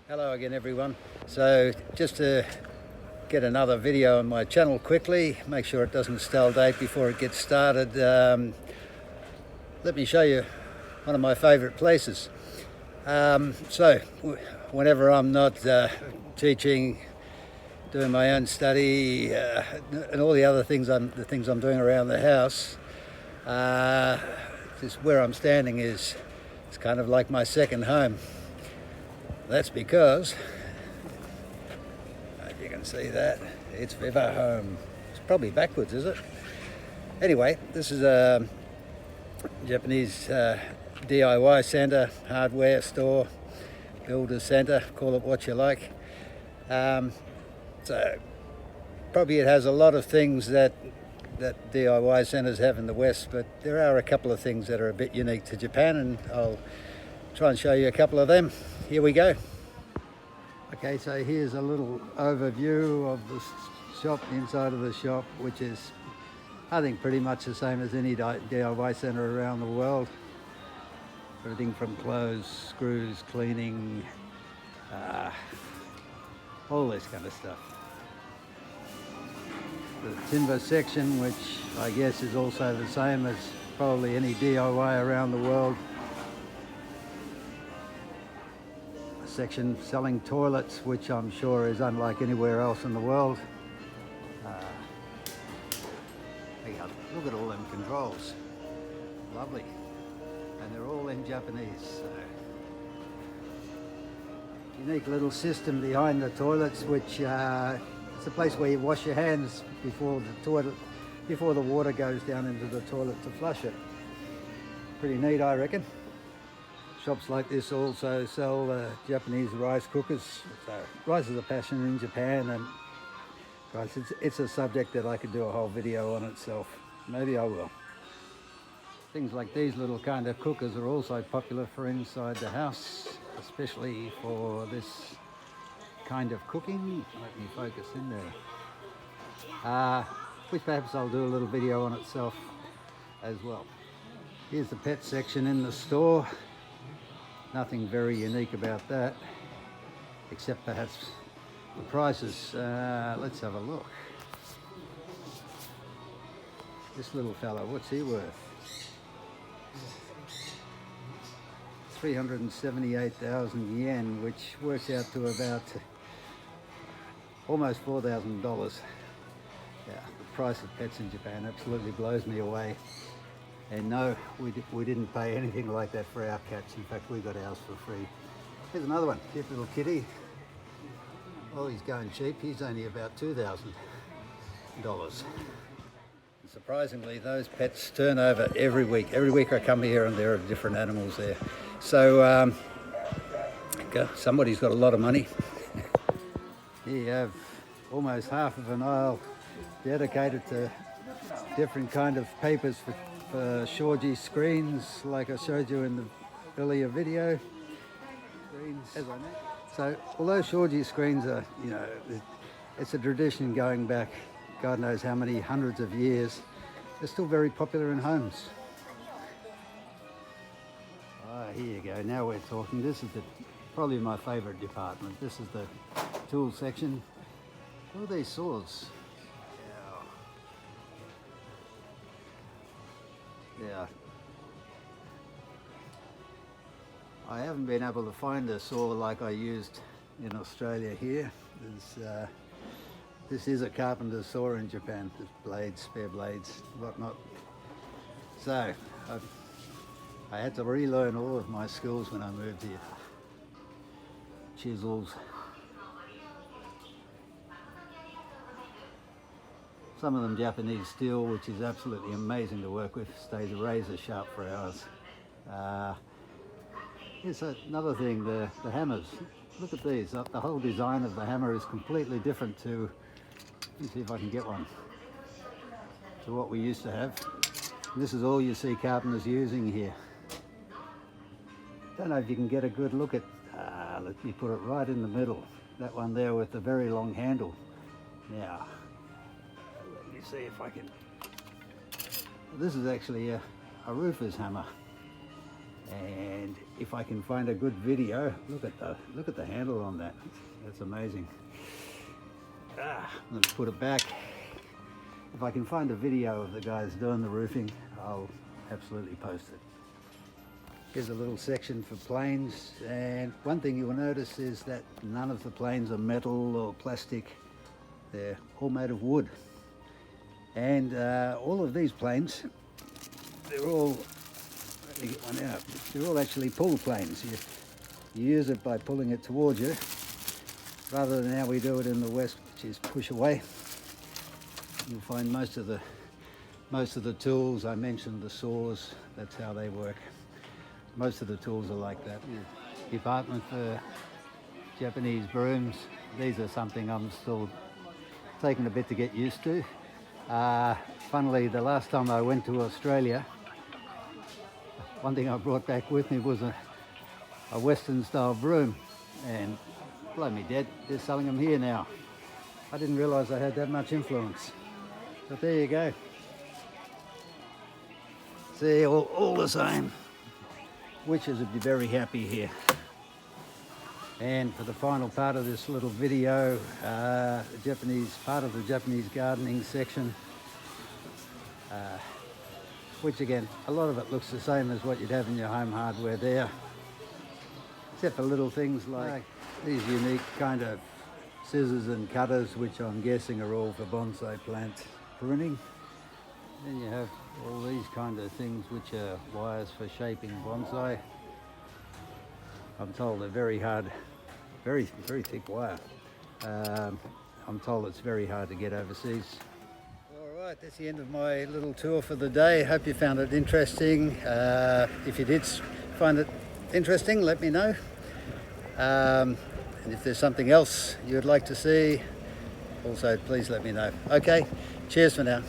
Hello again everyone. So just to get another video on my channel quickly, make sure it doesn't stale date before it gets started, let me show you one of my favorite places. So whenever I'm not teaching, doing my own study and all the other things I'm doing around the house, just where I'm standing it's kind of like my second home. That's because, if you can see that, it's VIVA HOME. It's probably backwards, is it? Anyway, this is a Japanese DIY centre, hardware store, builder centre, call it what you like. So probably it has a lot of things that DIY centres have in the West, but there are a couple of things that are a bit unique to Japan, and I'll try and show you a couple of them. Here we go. Okay, so here's a little overview of the shop, inside of the shop, which is, I think, pretty much the same as any DIY centre around the world. Everything from clothes, screws, cleaning, all this kind of stuff. The timber section, which I guess is also the same as probably any DIY around the world. Section selling toilets, which I'm sure is unlike anywhere else in the world. Look at all them controls, lovely, and they're all in Japanese. So. Unique little system behind the toilets, which it's a place where you wash your hands before the water goes down into the toilet to flush it. Pretty neat, I reckon. Shops like this also sell Japanese rice cookers. So rice is a passion in Japan, and guys, it's a subject that I could do a whole video on itself. Maybe I will. Things like these little kind of cookers are also popular for inside the house, especially for this kind of cooking. Let me focus in there. Which perhaps I'll do a little video on itself as well. Here's the pet section in the store. Nothing very unique about that, except perhaps the prices. Let's have a look. This little fellow, what's he worth? 378,000 yen, which works out to about almost $4,000. Yeah, the price of pets in Japan absolutely blows me away. And no, we didn't pay anything like that for our cats. In fact, we got ours for free. Here's another one, cute little kitty. Oh, he's going cheap. He's only about $2,000. Surprisingly, those pets turn over every week. Every week I come here and there are different animals there. So somebody's got a lot of money. Here you have almost half of an aisle dedicated to different kind of papers for shoji screens, like I showed you in the earlier video. So although shoji screens are, it's a tradition going back God knows how many hundreds of years, they're still very popular in homes. Here you go, now we're talking. This is probably my favorite department. This is the tool section. What are these saws? Yeah. I haven't been able to find a saw like I used in Australia here. This is a carpenter's saw in Japan. There's blades, spare blades, whatnot. So I had to relearn all of my skills when I moved here. Chisels. Some of them Japanese steel, which is absolutely amazing to work with. Stays razor sharp for hours. Here's another thing, the hammers. Look at these. The whole design of the hammer is completely different to, let me see if I can get one, to what we used to have. And this is all you see carpenters using here. Don't know if you can get a good look at, let me put it right in the middle. That one there with the very long handle. Now, let me see if I can. This is actually a roofer's hammer. And if I can find a good video, look at the handle on that. That's amazing. I'm going to put it back. If I can find a video of the guys doing the roofing, I'll absolutely post it. Here's a little section for planes, and one thing you will notice is that none of the planes are metal or plastic. They're all made of wood. And all of these planes, they're all, let me get one out, they're all actually pull planes. You use it by pulling it towards you, rather than how we do it in the West, which is push away. You'll find most of the tools, I mentioned the saws, that's how they work. Most of the tools are like that. Department for Japanese brooms, these are something I'm still taking a bit to get used to. Funnily, the last time I went to Australia, one thing I brought back with me was a Western style broom, and blow me dead, they're selling them here now. I didn't realise I had that much influence, but there you go. See, all the same. Witches would be very happy here. And for the final part of this little video, part of the Japanese gardening section, which again, a lot of it looks the same as what you'd have in your home hardware there, except for little things like these unique kind of scissors and cutters, which I'm guessing are all for bonsai plant pruning. Then you have all these kind of things which are wires for shaping bonsai. I'm told they're very hard, very thick wire. I'm told it's very hard to get overseas. All right, that's the end of my little tour for the day. Hope you found it interesting. If you did find it interesting, let me know. And if there's something else you'd like to see, also please let me know. Okay, cheers for now.